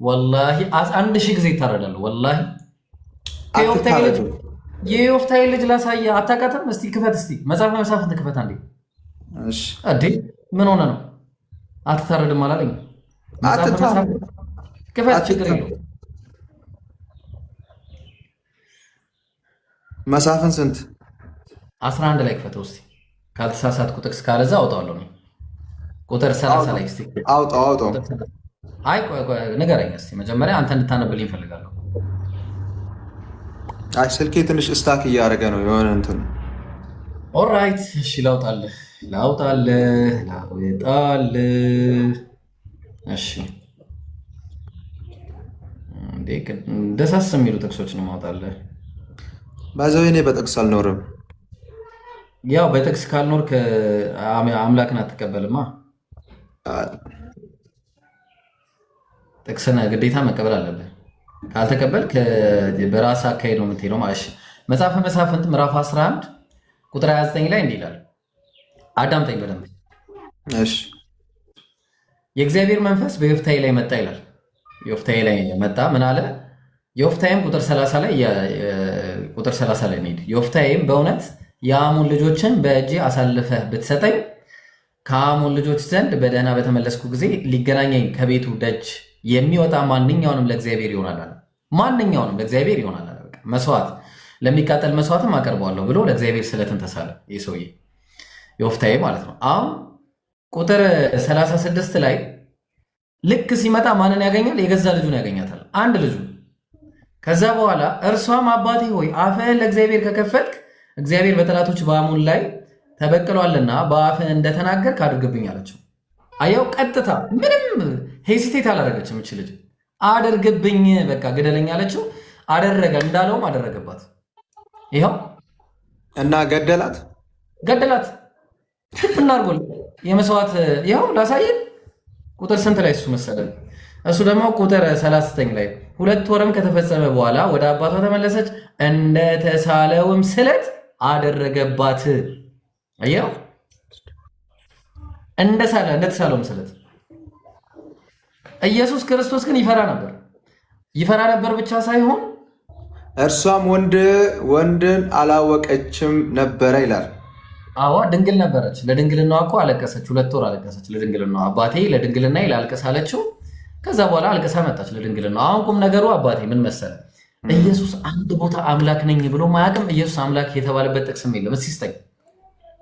ወላሂ አንድ ሺህ ጊዜ ይታረዳሉ። ወላሂ አትታረዱ። የዮፍታሔ ልጅ ላሳየህ። አታውቃትም? እስቲ ክፈት፣ እስቲ መጽሐፈ መሳፍንት ክፈት አንዴ። እሺ እንዴ ምን ሆነ ነው? አትታረድም አላለኝ? መጽሐፈ አትታረዱ። መሳፍንት ክፈት፣ ችግር የለውም። መሳፍንት ስንት? 11 ላይ ክፈተው እስቲ ካልተሳሳትኩ፣ ጥቅስ ካለዛ አውጣዋለሁ እኔ። ቁጥር 30 ላይ እስቲ አውጣው አውጣው። አይ ቆይ ንገረኝ እስቲ መጀመሪያ፣ አንተ እንድታነብልኝ እፈልጋለሁ። አይ ስልኬ ትንሽ ስታክ እያደረገ ነው የሆነ እንትን። ኦራይት እሺ፣ ላውጣልህ። እሺ እንዴ ደሳስ የሚሉ ጥቅሶች ነው ማውጣልህ። ባይዘው እኔ በጥቅስ አልኖርም። ያው በጥቅስ ካልኖርክ አምላክን አትቀበልማ። ጥቅስን ግዴታ መቀበል አለብህ። ካልተቀበልክ በራስ አካሄድ ነው የምትሄደው ማለት ነው። መጽሐፈ መሳፍንት ምዕራፍ 11 ቁጥር 29 ላይ እንዲህ ይላል። አዳምጠኝ በደንብ እሺ። የእግዚአብሔር መንፈስ በዮፍታሔ ላይ መጣ ይላል። ዮፍታሔ ላይ መጣ ምን አለ? ዮፍታሔም ቁጥር 30 ላይ እንሂድ። ዮፍታሔም በእውነት የአሞን ልጆችን በእጄ አሳልፈህ ብትሰጠኝ ከአሞን ልጆች ዘንድ በደህና በተመለስኩ ጊዜ ሊገናኘኝ ከቤቱ ደጅ የሚወጣ ማንኛውንም ለእግዚአብሔር ይሆናል አለ። ማንኛውንም ለእግዚአብሔር ይሆናል አለ። በቃ መስዋዕት ለሚቃጠል መስዋዕትም አቀርበዋለሁ ብሎ ለእግዚአብሔር ስለትን ተሳለ። ይህ ሰውዬ ዮፍታሔ ማለት ነው። አሁን ቁጥር 36 ላይ ልክ ሲመጣ ማንን ያገኛል? የገዛ ልጁን ያገኛታል፣ አንድ ልጁ። ከዛ በኋላ እርሷም አባቴ ሆይ አፍህን ለእግዚአብሔር ከከፈትክ እግዚአብሔር በጠላቶች በአሞን ላይ ተበቅሏልና በአፍህ እንደተናገርክ አድርግብኝ አለችው። አያው ቀጥታ ምንም ሄሲቴት አላደረገችም። እች ልጅ አድርግብኝ በቃ ግደለኝ አለችው። አደረገ፣ እንዳለውም አደረገባት። ይኸው እና ገደላት። እናርጎ የመስዋዕት ይኸው ላሳየን። ቁጥር ስንት ላይ እሱ መሰለን? እሱ ደግሞ ቁጥር 39 ላይ 2 ወርም ከተፈጸመ በኋላ ወደ አባቷ ተመለሰች፣ እንደተሳለውም ስለት አደረገባት። አየው እንደተሳለውም ስለት። ኢየሱስ ክርስቶስ ግን ይፈራ ነበር ብቻ ሳይሆን እርሷም ወንድን አላወቀችም ነበረ ይላል። አዎ ድንግል ነበረች። ለድንግልናዋ እኮ አለቀሰች። 2 ወር አለቀሰች ለድንግልናዋ። አባቴ ለድንግልና ላልቀስ አለችው። ከዛ በኋላ አልቀሳ መጣች ለድንግልናዋ። አሁን ቁም ነገሩ አባቴ ምን መሰለ፣ ኢየሱስ አንድ ቦታ አምላክ ነኝ ብሎ ማያውቅም። ኢየሱስ አምላክ የተባለበት ጥቅስም የለም። እስኪ ስጠኝ፣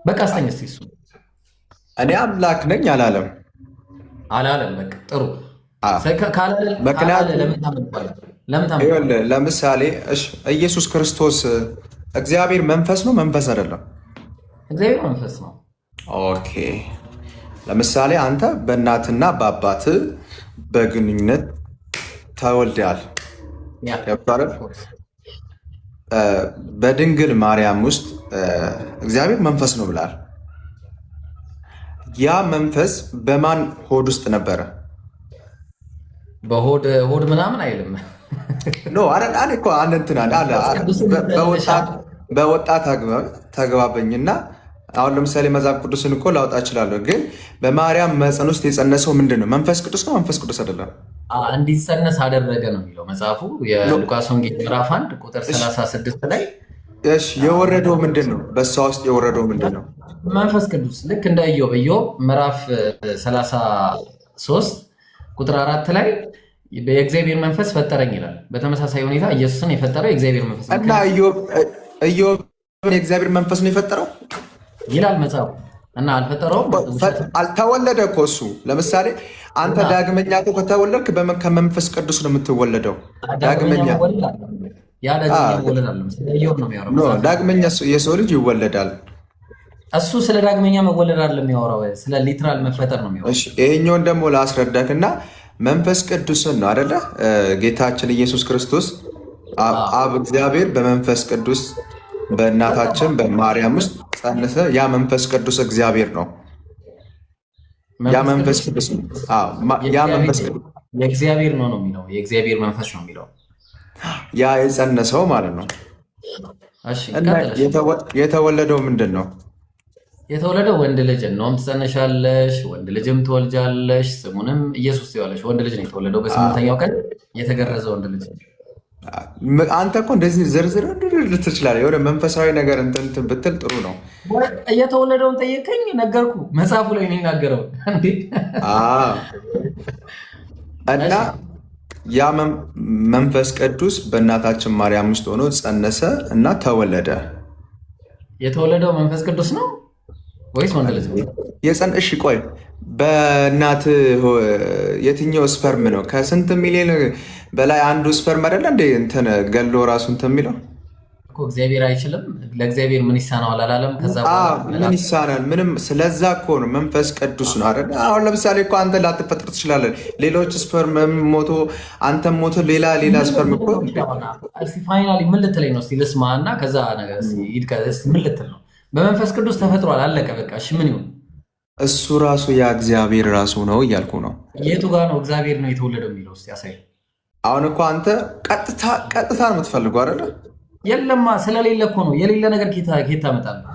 በቃ ስጠኝ እስኪ። እሱ እኔ አምላክ ነኝ አላለም። በቃ ጥሩ ለምሳሌ ኢየሱስ ክርስቶስ እግዚአብሔር መንፈስ ነው መንፈስ አይደለም? እግዚአብሔር መንፈስ ነው። ኦኬ። ለምሳሌ አንተ በእናትና በአባት በግንኙነት ተወልደሃል። በድንግል ማርያም ውስጥ እግዚአብሔር መንፈስ ነው ብላል። ያ መንፈስ በማን ሆድ ውስጥ ነበረ? በሆድ ምናምን አይልም። በወጣት ተግባበኝና አሁን ለምሳሌ መጽሐፍ ቅዱስን እኮ ላውጣ እችላለሁ፣ ግን በማርያም ማኅፀን ውስጥ የጸነሰው ምንድን ነው? መንፈስ ቅዱስ ነው መንፈስ ቅዱስ አይደለም? እንዲጸነስ አደረገ ነው የሚለው መጽሐፉ። የሉቃስ ወንጌል ምዕራፍ 1 ቁጥር 36 ላይ የወረደው ምንድን ነው? በእሷ ውስጥ የወረደው ምንድን ነው? መንፈስ ቅዱስ። ልክ እንደ ኢዮብ ምዕራፍ 33 ቁጥር 4 ላይ የእግዚአብሔር መንፈስ ፈጠረኝ ይላል። በተመሳሳይ ሁኔታ ኢየሱስን የፈጠረው የእግዚአብሔር መንፈስ እና ኢዮብ የእግዚአብሔር መንፈስ ነው የፈጠረው ይላል መጽሐፉ። እና አልፈጠረውም፣ አልተወለደ እኮ እሱ። ለምሳሌ አንተ ዳግመኛ እኮ ከተወለድክ ከመንፈስ ቅዱስ ነው የምትወለደው። ዳግመኛ ዳግመኛ የሰው ልጅ ይወለዳል። እሱ ስለ ዳግመኛ መወለድ አይደለም የሚያወራው፣ ስለ ሊትራል መፈጠር ነው የሚያወራው። ይሄኛውን ደግሞ ላስረዳክና መንፈስ ቅዱስን ነው አይደለ? ጌታችን ኢየሱስ ክርስቶስ አብ እግዚአብሔር በመንፈስ ቅዱስ በእናታችን በማርያም ውስጥ ጸነሰ። ያ መንፈስ ቅዱስ እግዚአብሔር ነው። ያ መንፈስ ቅዱስ የእግዚአብሔር ነው የሚለው፣ የእግዚአብሔር መንፈስ ነው የሚለው ያ የጸነሰው ማለት ነው። የተወለደው ምንድን ነው? የተወለደው ወንድ ልጅ እነሆም ትጸነሻለሽ፣ ወንድ ልጅም ትወልጃለሽ፣ ስሙንም ኢየሱስ ትይዋለሽ። ወንድ ልጅ ነው የተወለደው በስምንተኛው ቀን የተገረዘ ወንድ ልጅ። አንተ እኮ እንደዚህ ዝርዝር ትችላለህ። የሆነ መንፈሳዊ ነገር እንትን ብትል ጥሩ ነው። እየተወለደውን ጠየቀኝ፣ ነገርኩ። መጽሐፉ ላይ የሚናገረው እና ያ መንፈስ ቅዱስ በእናታችን ማርያም ውስጥ ሆኖ ጸነሰ እና ተወለደ። የተወለደው መንፈስ ቅዱስ ነው ወይስ ወንድ ልጅ ነው? እሺ ቆይ በእናት የትኛው ስፐርም ነው? ከስንት ሚሊዮን በላይ አንዱ ስፐርም አይደለ እንደ እንትን ገሎ ራሱ እንትን የሚለው እኮ እግዚአብሔር አይችልም። ለእግዚአብሔር ምን ይሳነዋል አላለም? ከዛ ምን ይሳናል? ምንም። ስለዛ እኮ ነው መንፈስ ቅዱስ ነው አይደል? አሁን ለምሳሌ እኮ አንተ ላትፈጥር ትችላለህ። ሌሎች ስፐርም ሞቶ አንተም ሞቶ ሌላ ስፐርም እኮ ፋይናሊ ምን ልትለኝ ነው? እስኪ ልስማ እና ከዛ ነገር ምን ልትል ነው? በመንፈስ ቅዱስ ተፈጥሯል፣ አለቀ በቃ። እሺ ምን ይሁን? እሱ ራሱ ያ እግዚአብሔር ራሱ ነው እያልኩ ነው። የቱ ጋር ነው እግዚአብሔር ነው የተወለደው የሚለው? እስኪ ያሳይ። አሁን እኮ አንተ ቀጥታ ነው የምትፈልገው አይደለ? የለማ ስለሌለ እኮ ነው። የሌለ ነገር ጌታ ታመጣለህ።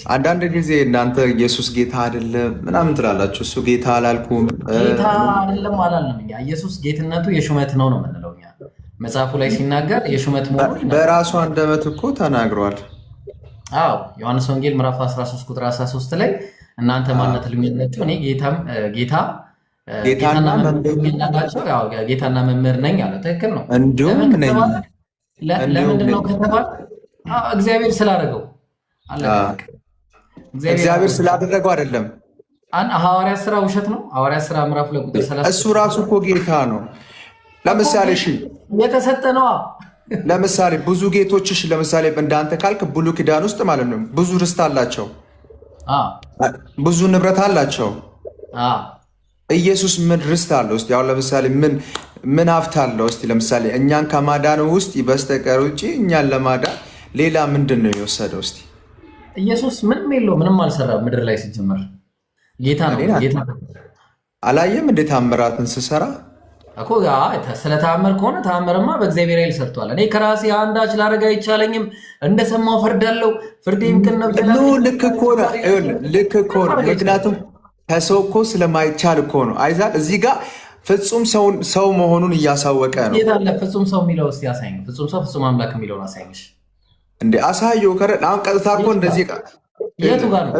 አንዳንድ ጊዜ እናንተ ኢየሱስ ጌታ አይደለም ምናምን ትላላችሁ። እሱ ጌታ አላልኩም። ጌታ አይደለም አላልንም እኛ። ኢየሱስ ጌትነቱ የሹመት ነው ነው የምንለው እኛ። መጽሐፉ ላይ ሲናገር የሹመት መሆኑን በራሱ አንደበት እኮ ተናግሯል። አዎ ዮሐንስ ወንጌል ምዕራፍ 13 ቁጥር 13 ላይ እናንተ ማነት ልዩነታችሁ እኔ ጌታና መምህር ነኝ አለ። ትክክል ነው። እንዲሁም ነኝ። ለምንድን ነው ከተባለ እግዚአብሔር ስላደረገው እግዚአብሔር ስላደረገው አይደለም። ሐዋርያት ሥራ ውሸት ነው። ሐዋርያት ሥራ ምዕራፍ 2 ቁጥር 30 እሱ ራሱ እኮ ጌታ ነው። ለምሳሌ የተሰጠ ነዋ። ለምሳሌ ብዙ ጌቶች ለምሳሌ እንዳንተ ካልክ ብሉይ ኪዳን ውስጥ ማለት ነው ብዙ ርስት አላቸው፣ ብዙ ንብረት አላቸው። ኢየሱስ ምን ርስት አለው? እስቲ አሁን ለምሳሌ ምን ሀብት አለው? እስቲ ለምሳሌ እኛን ከማዳን ውስጥ በስተቀር ውጭ እኛን ለማዳን ሌላ ምንድን ነው የወሰደው? እስቲ ኢየሱስ ምንም የለው፣ ምንም አልሰራም ምድር ላይ ሲጀመር። ጌታ ነው። ጌታ አላየም እንዴት ታምራትን ስሰራ እኮ ስለ ተአምር ከሆነ ተአምርማ በእግዚአብሔር ኃይል ሰርቷል። እኔ ከራሴ አንዳች ላደርግ አይቻለኝም፣ እንደሰማው ፈርዳለሁ፣ ፍርዴም ቅን ነው። ልክ እኮ ነው። ምክንያቱም ከሰው እኮ ስለማይቻል እኮ ነው። አይዛል እዚህ ጋር ፍጹም ሰው መሆኑን እያሳወቀ ነው። የት አለ ፍጹም ሰው የሚለው? እስኪ አሳይኝ። ፍጹም ሰው ፍጹም አምላክ የሚለውን አሳይሽ። እንደ አሳየው አሁን ቀጥታ እኮ እንደዚህ የቱ ጋር ነው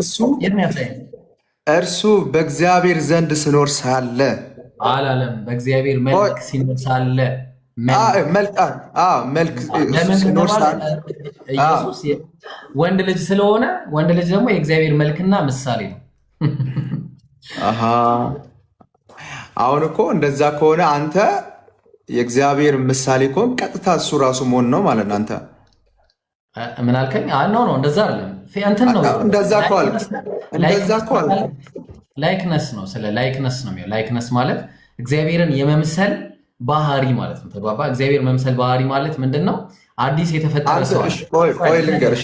እርሱ በእግዚአብሔር ዘንድ ስኖር ሳለ አላለም። በእግዚአብሔር መልክ ሲኖር ሳለ መልክ ሲኖር ሳለ ኢየሱስ ወንድ ልጅ ስለሆነ ወንድ ልጅ ደግሞ የእግዚአብሔር መልክና ምሳሌ ነው። አሁን እኮ እንደዛ ከሆነ አንተ የእግዚአብሔር ምሳሌ ከሆን ቀጥታ እሱ ራሱ መሆን ነው ማለት ነው። አንተ ምን አልከኝ? ነው እንደዛ አይደለም። እንትን ነው እንደዛ ከሆነ ላይክነስ ነው። ስለ ላይክነስ ነው የሚለው። ላይክነስ ማለት እግዚአብሔርን የመምሰል ባህሪ ማለት ነው። ተግባባ? እግዚአብሔር መምሰል ባህሪ ማለት ምንድን ነው? አዲስ የተፈጠረ ሰው። ቆይ ልንገርሽ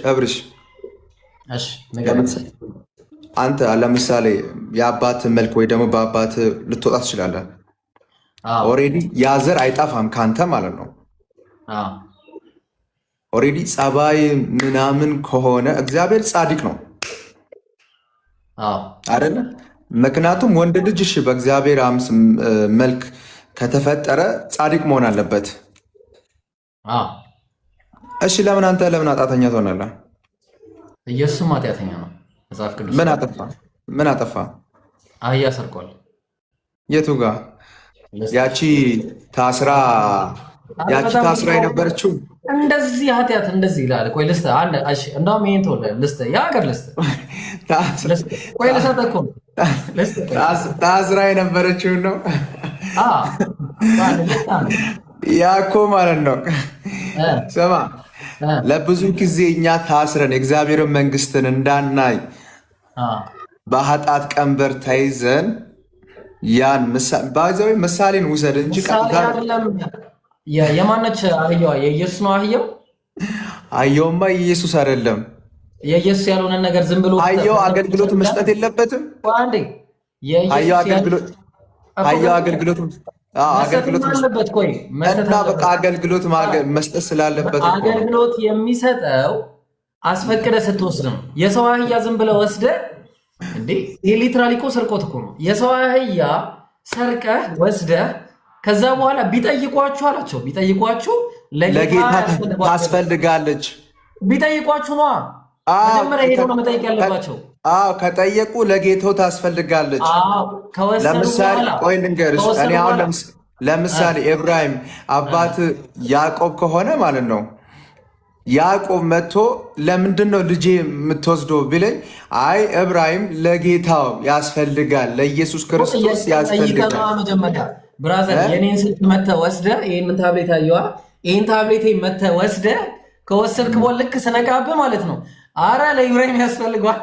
እብርሽ፣ አንተ ለምሳሌ የአባት መልክ ወይ ደግሞ በአባት ልትወጣ ትችላለህ። ኦልሬዲ ያ ዘር አይጠፋም ከአንተ ማለት ነው። ኦልሬዲ ጸባይ ምናምን ከሆነ እግዚአብሔር ጻድቅ ነው አይደለ? ምክንያቱም ወንድ ልጅ እሺ በእግዚአብሔር መልክ ከተፈጠረ ጻድቅ መሆን አለበት። እሺ ለምን አንተ ለምን ኃጢአተኛ ትሆናለህ? ኢየሱስም ኃጢአተኛ ነው። መጽሐፍ ቅዱስ ምን አጠፋ? አህያ ሰርቋል። የቱ ጋር? ያቺ ታስራ የነበረችው እንደዚህ ኃጢአት እንደዚህ ይላል። ቆይ ልስጥ አንድ እንደውም ይሄን ተወለ ልስጥ የሀገር ልስጥ ቆይ ልሰጥ እኮ ታስራ የነበረችው ነው። ያ እኮ ማለት ነው። ስማ ለብዙ ጊዜ እኛ ታስረን የእግዚአብሔርን መንግስትን እንዳናይ በኃጢአት ቀንበር ተይዘን ያን ምሳሌን ውሰድ እንጂ የማነች አህያዋ? የኢየሱስ ነው አህያው። አህያውማ የኢየሱስ አይደለም። የኢየሱስ ያልሆነ ነገር ዝም ብሎ አህያው አገልግሎት መስጠት የለበትም። አህያው አገልግሎት አለበት። ቆይ እና በቃ አገልግሎት መስጠት ስላለበት አገልግሎት የሚሰጠው አስፈቅደ ስትወስድ ነው። የሰው አህያ ዝም ብለህ ወስደህ እንዴ? ይህ ሊትራሊ እኮ ስርቆት እኮ ነው። የሰው አህያ ሰርቀህ ወስደህ ከዛ በኋላ ቢጠይቋችሁ አላቸው። ቢጠይቋችሁ ለጌታ ታስፈልጋለች ቢጠይቋችሁ ነዋ። መጀመሪያ ሄደው ነው መጠየቅ ያለባቸው። ከጠየቁ ለጌታው ታስፈልጋለች። ለምሳሌ ቆይ ልንገርሽ፣ እኔ አሁን ለምሳሌ ኢብራሂም አባት ያዕቆብ ከሆነ ማለት ነው ያዕቆብ መጥቶ ለምንድን ነው ልጄ የምትወስደው ቢለኝ፣ አይ ኢብራሂም ለጌታው ያስፈልጋል፣ ለኢየሱስ ክርስቶስ ያስፈልጋል። መጀመሪያ ብራዘር የኔን ስልክ መተህ ወስደህ ይህንን ታብሌት አየዋ፣ ይህን ታብሌት መተህ ወስደህ ከወሰድክ በኋላ ልክ ስነቃብህ ማለት ነው፣ አረ ለኢብራሂም ያስፈልገዋል።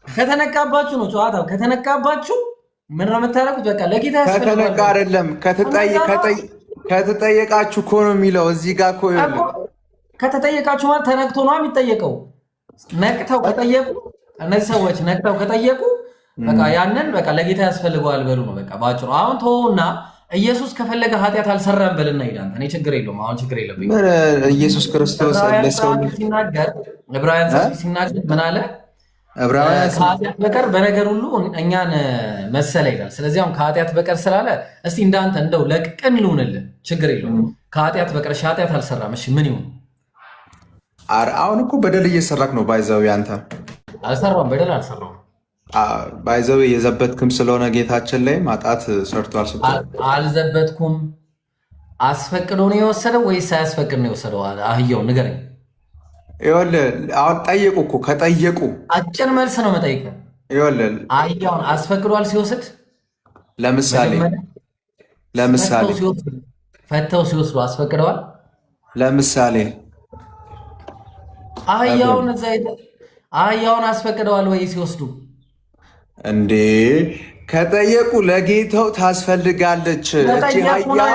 ከተነቃባችሁ ነው ጨዋታው። ከተነቃባችሁ ምን ነው የምታደርጉት? በቃ ለጌታ ያስፈልጋል። ከተነቃ አይደለም ከተጠየቃችሁ እኮ ነው የሚለው እዚህ ጋር እኮ ከተጠየቃችሁ ማለት ተነቅቶ ነው የሚጠየቀው። ነቅተው ከጠየቁ እነዚህ ሰዎች ነቅተው ከጠየቁ በቃ ያንን በቃ ለጌታ ያስፈልገዋል በሉ ነው በቃ ባጭሩ። አሁን ተውና ኢየሱስ ከፈለገ ኃጢአት አልሰራም በልና ሄዳን እኔ ችግር የለውም። አሁን ችግር የለብኝም። ኢየሱስ ክርስቶስ ሲናገር ዕብራውያን ሲናገር ምን አለ? ከኃጢአት በቀር በነገር ሁሉ እኛን መሰለ ይላል። ስለዚህ አሁን ከኃጢአት በቀር ስላለ እስቲ እንዳንተ እንደው ለቅን ልሁንልህ፣ ችግር የለውም። ከኃጢአት በቀር ኃጢአት አልሰራም። እሺ ምን ይሁን? አሁን እኮ በደል እየሰራክ ነው። ባይዘው ያንተ አልሰራም፣ በደል አልሰራም። ባይዘው የዘበትክም ስለሆነ ጌታችን ላይ ማጣት ሰርቷል ስትል አልዘበትኩም። አስፈቅዶ ነው የወሰደው ወይስ ሳያስፈቅድ ነው የወሰደው? አህያው ንገረኝ። ይኸውልህ አሁን ጠየቁ እኮ ከጠየቁ አጭር መልስ ነው መጠየቅ። ይኸውልህ አህያውን አስፈቅዷል ሲወስድ? ለምሳሌ ፈተው ሲወስዱ አስፈቅደዋል? ለምሳሌ አህያውን አስፈቅደዋል ወይ ሲወስዱ? እንዴ ከጠየቁ ለጌታው ታስፈልጋለች። እቺ አህያ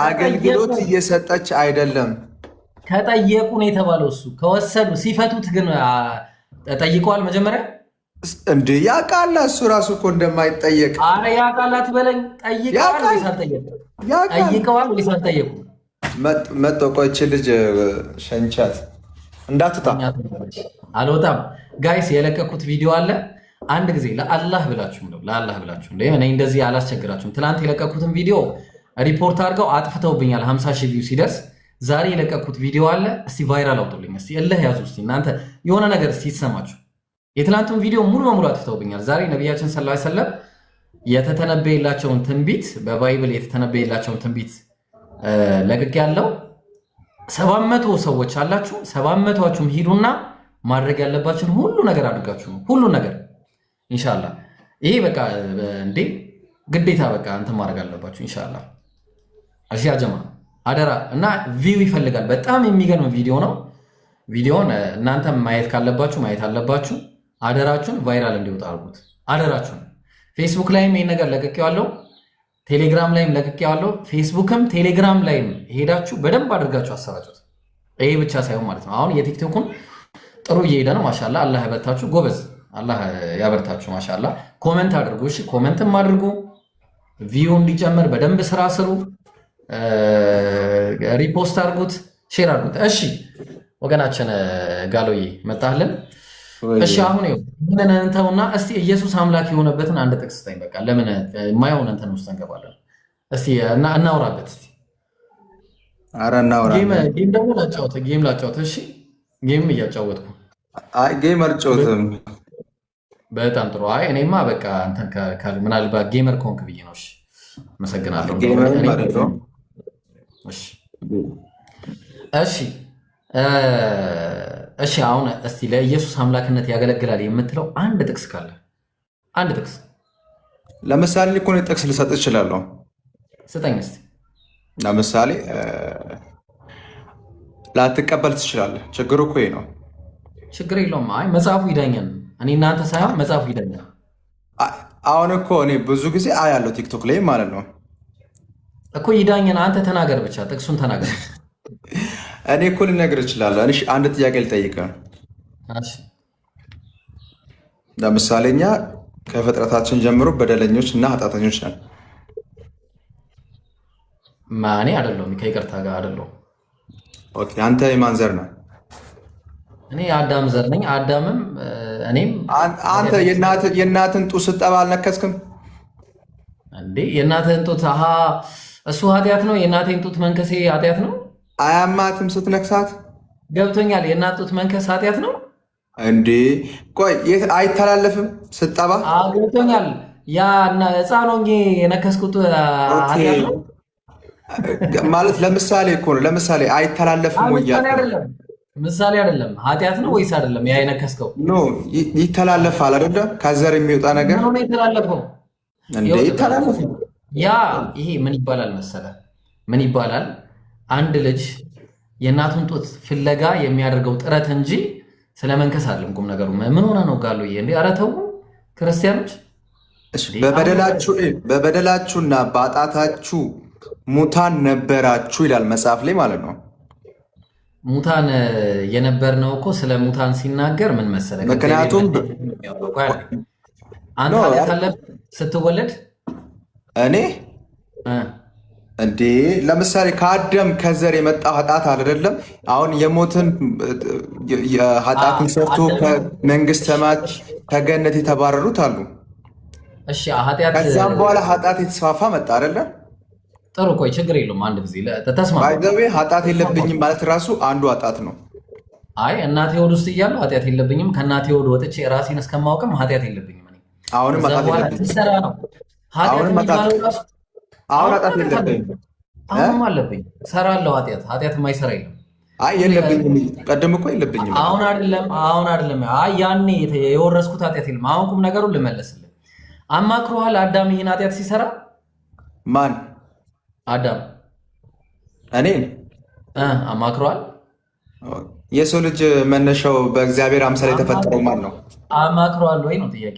አገልግሎት እየሰጠች አይደለም። ከጠየቁ ነው የተባለው። እሱ ከወሰዱ ሲፈቱት ግን ጠይቀዋል መጀመሪያ እንዴ? ያውቃል እሱ ራሱ እኮ እንደማይጠየቅ። አረ ያውቃል አትበለኝ። ጠይቀዋል ወይስ አልጠየቁም? ጠይቀዋል ወይስ አልጠየቁም? መጥቶ ቆይቼ ልጅ ሸንቻት እንዳትወጣ አልወጣም። ጋይስ የለቀኩት ቪዲዮ አለ። አንድ ጊዜ ለአላህ ብላችሁ እኔ እንደዚህ አላስቸግራችሁም። ትናንት የለቀኩትን ቪዲዮ ሪፖርት አድርገው አጥፍተውብኛል። 50 ሺህ ቪው ሲደርስ ዛሬ የለቀኩት ቪዲዮ አለ። እስቲ ቫይራል አውጡልኝ። እስቲ እልህ ያዙ። እስቲ እናንተ የሆነ ነገር እስቲ ይሰማችሁ። የትናንቱን ቪዲዮ ሙሉ በሙሉ አጥፍተውብኛል። ዛሬ ነቢያችን ሰለላሁ ዐለይሂ ወሰለም የተተነበየላቸውን ትንቢት በባይብል የተተነበየላቸውን ትንቢት ለቅቅ ያለው 700 ሰዎች አላችሁ። 700ዎቹም ሂዱና ማድረግ ያለባችሁን ሁሉ ነገር አድርጋችሁ ሁሉ ነገር ኢንሻአላህ። ይሄ በቃ እንዴ ግዴታ በቃ እንትን ማድረግ አለባችሁ ኢንሻአላህ። እሺ አጀማ አደራ። እና ቪው ይፈልጋል። በጣም የሚገርም ቪዲዮ ነው። ቪዲዮን እናንተ ማየት ካለባችሁ ማየት አለባችሁ። አደራችሁን ቫይራል እንዲወጣ አድርጉት። አደራችሁን። ፌስቡክ ላይም ይሄን ነገር ለቅቄዋለሁ፣ ቴሌግራም ላይም ለቅቄዋለሁ። ፌስቡክም ቴሌግራም ላይም ሄዳችሁ በደንብ አድርጋችሁ አሰራጩት። ይሄ ብቻ ሳይሆን ማለት ነው አሁን የቲክቶኩን ጥሩ እየሄደ ነው። ማሻአላህ አላህ ያበርታችሁ ጎበዝ፣ አላህ ያበርታችሁ ማሻአላህ። ኮሜንት አድርጉ እሺ፣ ኮሜንትም አድርጉ። ቪው እንዲጨምር በደንብ ስራ ስሩ። ሪፖስት አድርጉት፣ ሼር አድርጉት። እሺ ወገናችን ጋሎዬ መጣህልን። እሺ አሁን ይሄንን እንተውና እስቲ ኢየሱስ አምላክ የሆነበትን አንድ ጥቅስ ስጠኝ። በቃ ለምን የማይሆን እንትን ውስጥ እንገባለን? እስቲ እናውራበት። እስቲ ኧረ እናውራ። ጌም ደግሞ ላጫውት። እሺ ጌም እያጫወትኩ ጌም አልጫወትም። በጣም ጥሩ። አይ እኔማ በቃ እንትን ምናልባት ጌመር ከሆንክ ብዬ ነው። እሺ አመሰግናለሁ። እሺ አሁን እስቲ ለኢየሱስ አምላክነት ያገለግላል የምትለው አንድ ጥቅስ ካለ አንድ ጥቅስ። ለምሳሌ እኮ ጥቅስ ልሰጥ እችላለሁ። ስጠኝ እስቲ። ለምሳሌ ላትቀበል ትችላለህ። ችግሩ እኮ ነው። ችግር የለውም። አይ መጽሐፉ ይዳኛል። እኔ እናንተ ሳይሆን መጽሐፉ ይዳኛል። አሁን እኮ እኔ ብዙ ጊዜ አያለው ቲክቶክ ላይ ማለት ነው እኮ ይዳኛል። አንተ ተናገር ብቻ ጥቅሱን ተናገር። እኔ እኮ ልነግር እችላለሁ። እሺ አንድ ጥያቄ ልጠይቅህ። ለምሳሌ እኛ ከፍጥረታችን ጀምሮ በደለኞች እና ኃጢአተኞች ነን። እኔ አይደለሁም፣ ከይቅርታ ጋር አይደለሁም። ኦኬ፣ አንተ የማን ዘር ነህ? እኔ የአዳም ዘር ነኝ። አዳምም እኔም አንተ የእናትን ጡት ስጠባ አልነከስክም እንዴ? የእናትህን ጡት እሱ ኃጢአት ነው? የእናቴን ጡት መንከሴ ኃጢአት ነው? አያማትም ስትነክሳት? ገብቶኛል። የእናት ጡት መንከስ ኃጢአት ነው እንዴ? ቆይ አይተላለፍም ስጠባ? ገብቶኛል። ያ ሕፃን ሆኜ የነከስኩት ኃጢአት ነው ማለት ለምሳሌ እኮ ነው። ለምሳሌ አይተላለፍም ወይ? ምሳሌ አይደለም። ኃጢአት ነው ወይስ አይደለም? ያ የነከስከው ኖ ይተላለፋል አይደለ? ከዘር የሚወጣ ነገር ነው የተላለፈው እንዴ? ይተላለፍ። ያ ይሄ ምን ይባላል መሰለ? ምን ይባላል? አንድ ልጅ የእናቱን ጡት ፍለጋ የሚያደርገው ጥረት እንጂ ስለመንከስ አይደለም ቁም ነገሩ። ምን ሆነ ነው ጋሉ? እንዴ ኧረ ተው ክርስቲያኖች። በበደላችሁና በኃጢአታችሁ ሙታን ነበራችሁ ይላል መጽሐፍ ላይ ማለት ነው። ሙታን የነበርነው እኮ ስለ ሙታን ሲናገር ምን መሰለህ? ምክንያቱም አንተ ኃጢአት አለብህ ስትወለድ። እኔ እንዴ ለምሳሌ ከአዳም ከዘር የመጣ ኃጢአት አይደለም። አሁን የሞትን ኃጢአትን ሰርቶ ከመንግስተ ሰማያት ከገነት የተባረሩት አሉ። እሺ ኃጢአት ከዛም በኋላ ኃጢአት የተስፋፋ መጣ አይደለም? ጥሩ ቆይ ችግር የለውም። አንድ ጊዜ ተስማማ። ባይዘዌ ኃጢአት የለብኝም ማለት ራሱ አንዱ ኃጢአት ነው። አይ እናቴ ሆድ ውስጥ እያለሁ ኃጢአት የለብኝም፣ ከእናቴ ሆድ ወጥቼ ራሴን እስከማውቅም ኃጢአት የለብኝም። አሁንም ኃጢአት የለብኝም። ትሰራ ነው ኃጢአት የሚባለው ራሱ አሁን ኃጢአት የለብኝም። አሁንም አለብኝ፣ እሰራለሁ ኃጢአት። ኃጢአት የማይሰራ የለም። አይ የለብኝም። ቀደም እኮ የለብኝም። አሁን አይደለም። አይ ያኔ የወረስኩት ኃጢአት የለም። አሁን ቁም ነገሩን ልመለስልህ። አማክሮሃል አዳም ይህን ኃጢአት ሲሰራ? ማን? አዳም እኔን አማክሯል? የሰው ልጅ መነሻው በእግዚአብሔር አምሳል የተፈጠረው ማን ነው? አማክሯል ወይ ነው ጥያቄ።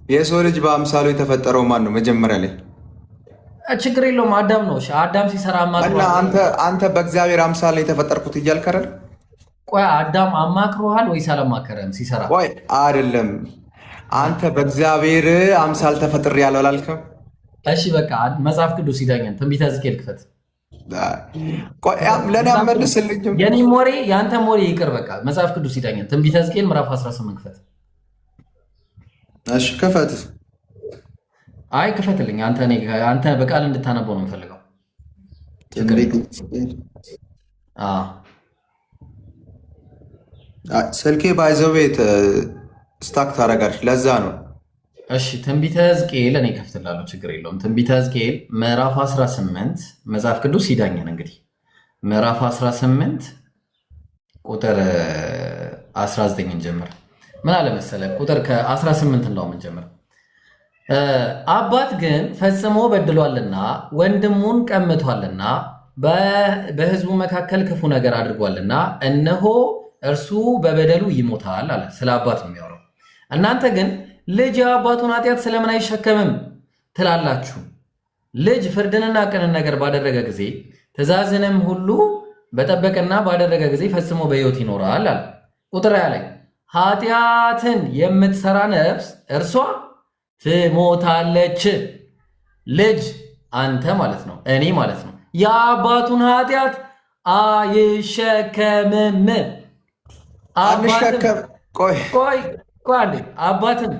የሰው ልጅ በአምሳሉ የተፈጠረው ማን ነው? መጀመሪያ ላይ ችግር የለውም አዳም ነው። አዳም ሲሰራ አማክሯል። እና አንተ በእግዚአብሔር አምሳል የተፈጠርኩት እያልክ አይደል? ቆይ አዳም አማክሮሃል ወይስ አላማከረም ሲሰራ? ቆይ አይደለም፣ አንተ በእግዚአብሔር አምሳል ተፈጥሬያለሁ አላልክም? እሺ በቃ መጽሐፍ ቅዱስ ይዳኛል። ትንቢተ ሕዝቅኤል ክፈት። ለእኔ አመልስልኝም። የኔም ወሬ የአንተም ወሬ ይቅር። በቃ መጽሐፍ ቅዱስ ይዳኛል። ትንቢተ ሕዝቅኤል ምዕራፍ 18 ክፈት። እሺ ክፈት። አይ ክፈትልኝ። አንተ በቃል እንድታነበው ነው የምፈልገው። ስልኬ ባይዘዌት ስታክ ታደርጋለች፣ ለዛ ነው። እሺ ትንቢተ ሕዝቅኤል እኔ ከፍትላለሁ፣ ችግር የለውም። ትንቢተ ሕዝቅኤል ምዕራፍ 18 መጽሐፍ ቅዱስ ይዳኘን። እንግዲህ ምዕራፍ 18 ቁጥር 19 እንጀምር። ምን አለ መሰለህ? ቁጥር ከ18 እንዳውም እንጀምር። አባት ግን ፈጽሞ በድሏልና ወንድሙን ቀምቷልና በሕዝቡ መካከል ክፉ ነገር አድርጓልና እነሆ እርሱ በበደሉ ይሞታል አለ። ስለ አባት ነው የሚያወራው። እናንተ ግን ልጅ የአባቱን ኃጢአት ስለምን አይሸከምም ትላላችሁ? ልጅ ፍርድንና ቅንን ነገር ባደረገ ጊዜ ትእዛዝንም ሁሉ በጠበቀና ባደረገ ጊዜ ፈጽሞ በሕይወት ይኖራል አለ። ቁጥር ላይ ኃጢአትን የምትሰራ ነፍስ እርሷ ትሞታለች። ልጅ አንተ ማለት ነው፣ እኔ ማለት ነው፣ የአባቱን ኃጢአት አይሸከምም። አባትም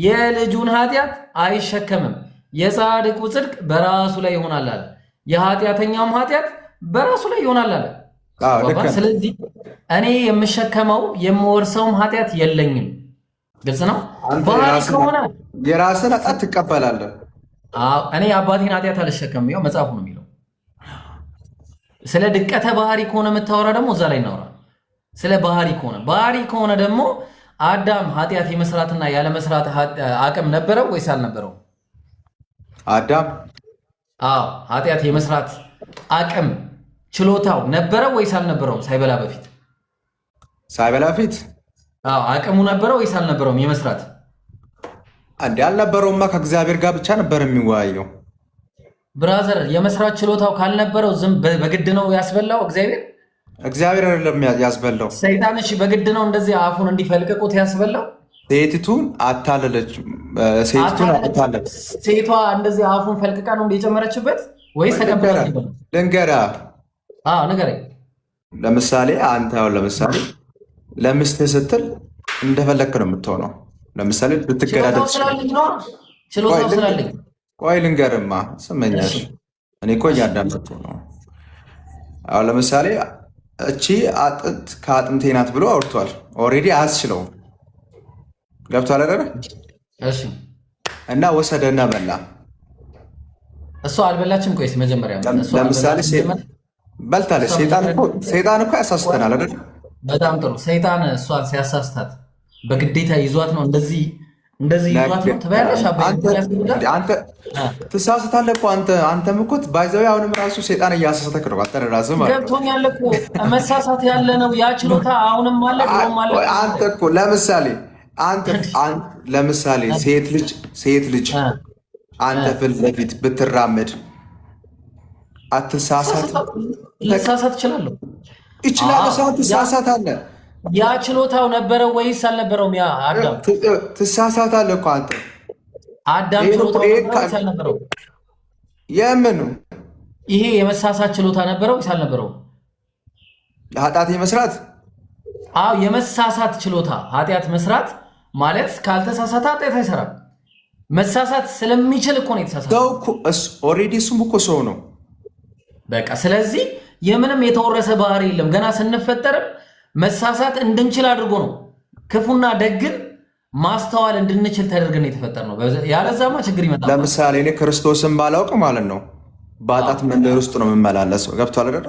የልጁን ኃጢአት አይሸከምም። የጻድቁ ጽድቅ በራሱ ላይ ይሆናል አለ። የኃጢአተኛውም ኃጢአት በራሱ ላይ ይሆናል አለ። ስለዚህ እኔ የምሸከመው የምወርሰውም ኃጢአት የለኝም። ግልጽ ነው። ባህሪ ከሆነ የራስን ኃጢአት ትቀበላለህ። እኔ አባቴን ኃጢአት አልሸከምም። ያው መጽሐፉ ነው የሚለው። ስለ ድቀተ ባህሪ ከሆነ የምታወራ ደግሞ እዛ ላይ እናወራ። ስለ ባህሪ ከሆነ ደግሞ አዳም ኃጢአት የመስራትና ያለመስራት አቅም ነበረው ወይስ አልነበረው? አዳም ኃጢአት የመስራት አቅም ችሎታው ነበረው ወይስ አልነበረውም? ሳይበላ በፊት አቅሙ ነበረው ወይስ አልነበረውም? የመስራት እንዴ አልነበረውማ። ከእግዚአብሔር ጋር ብቻ ነበር የሚወያየው። ብራዘር የመስራት ችሎታው ካልነበረው ዝም በግድ ነው ያስበላው እግዚአብሔር አይደለም ያስበላው፣ ሰይጣን። እሺ በግድ ነው እንደዚህ አፉን እንዲፈልቅቁት ያስበላው። ሴቲቱን አታለለች። ሴቷ እንደዚህ አፉን ፈልቅቃ ነው እንደጨመረችበት ወይስ ተቀበለ? ልንገራ ንገረኝ። ለምሳሌ አንተ አሁን ለምሳሌ ለሚስትህ ስትል እንደፈለክ ነው የምትሆነው። ለምሳሌ ብትገዳደል ቆይ ልንገርማ ስመኛሽ እኔ እኮ እያዳመጥኩ ነው። አሁን ለምሳሌ እቺ አጥንት ከአጥንቴ ናት ብሎ አውርቷል። ኦልሬዲ አያስችለውም። ገብቷል አይደለ? እና ወሰደና በላ። እሷ አልበላችም። ቆይስ መጀመሪያ ለምሳሌ በልታለች። ሰይጣን እኮ ያሳስተናል አይደል? በጣም ጥሩ። ሰይጣን እሷን ሲያሳስታት በግዴታ ይዟት ነው እንደዚህ ይዟት ነው ትበያለሽ። አንተ ትሳስታለህ እኮ አንተም እኮ ባይዘው አሁንም ራሱ ሰይጣን እያሳሰተክ ነው። አንተ ራስህ ማለት ገብቶኛል እኮ መሳሳት ያለ ነው። ያ ችሎታ አሁንም አለ ማለት አንተ እኮ ለምሳሌ ሴት ልጅ አንተ ፊት ለፊት ብትራመድ አትሳሳት? ልሳሳት እችላለሁ። ሰው ትሳሳታለህ። ያ ችሎታው ነበረው ወይስ አልነበረውም? ያ አዳም ትሳሳታለህ እኮ አንተ። አዳም ችሎታው ወይስ አልነበረው? የምኑ ይሄ የመሳሳት ችሎታ ነበረው ወይስ አልነበረው? ኃጢአት መስራት? አዎ የመሳሳት ችሎታ። ኃጢአት መስራት ማለት ካልተሳሳተ ኃጢአት አይሰራም። መሳሳት ስለሚችል እኮ ነው የተሳሳተው። ኦልሬዲ እሱም እኮ ሰው ነው። በቃ ስለዚህ የምንም የተወረሰ ባህሪ የለም። ገና ስንፈጠርም መሳሳት እንድንችል አድርጎ ነው። ክፉና ደግን ማስተዋል እንድንችል ተደርገን የተፈጠር ነው። ያለዛማ ችግር ይመጣል። ለምሳሌ እኔ ክርስቶስን ባላውቅ ማለት ነው በኃጢአት መንደር ውስጥ ነው የምመላለሰው። ገብቶሃል አይደለ?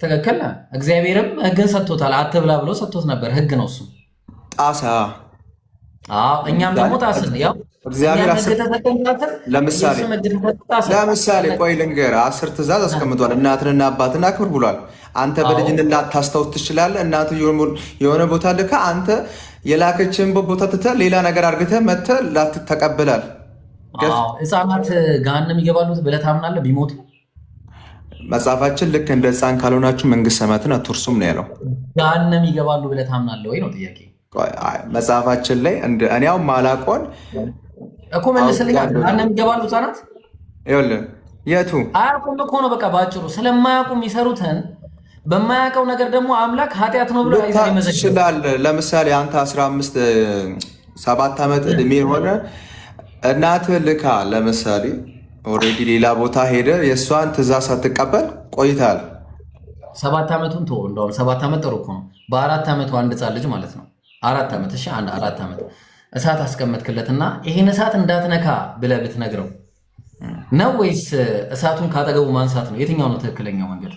ትክክል። እግዚአብሔርም ሕግን ሰጥቶታል። አትብላ ብሎ ሰጥቶት ነበር። ሕግ ነው እሱ። ጣሳ። እኛም ደግሞ ጣስን። ያው እግዚአብሔር ለምሳሌ ቆይ ልንገርህ፣ 10 ትእዛዝ አስቀምጧል። እናትንና አባትን አክብር ብሏል። አንተ በልጅነት ላታስታውስ ትችላለህ። እናት የሆነ ቦታ ልካ አንተ የላከችን ቦታ ትተህ ሌላ ነገር አድርገህ መተህ ላትተቀበላል። ህፃናት ገሃነም ይገባሉ ብለህ ታምናለህ? ቢሞቱ መጽሐፋችን ልክ እንደ ህፃን ካልሆናችሁ መንግስተ ሰማያትን አትወርሱም ነው ያለው። ገሃነም ይገባሉ ብለህ ታምናለህ ወይ ነው ጥያቄ። መጽሐፋችን ላይ እኔ ያው ማላቆን እኮ መልስልኛል። ገሃነም ይገባሉ ህፃናት? ይኸውልህ የቱ አያውቁም እኮ ነው። በቃ ባጭሩ ስለማያውቁ የሚሰሩትን በማያውቀው ነገር ደግሞ አምላክ ኃጢአት ነው ብሎ ይችላል። ለምሳሌ አንተ 7 ዓመት እድሜ ሆነ እናትህ ልካ ለምሳሌ ኦልሬዲ ሌላ ቦታ ሄደ የእሷን ትእዛዝ ሳትቀበል ቆይታል። 7 ዓመቱን ተወው። እንደውም 7 ዓመት ጥሩ እኮ ነው። በ4 ዓመቱ አንድ ህፃን ልጅ ማለት ነው 4 ዓመት እሺ፣ 4 ዓመት እሳት አስቀመጥክለትና ይሄን እሳት እንዳትነካ ብለህ ብትነግረው ነው ወይስ እሳቱን ካጠገቡ ማንሳት ነው? የትኛው ነው ትክክለኛው መንገድ?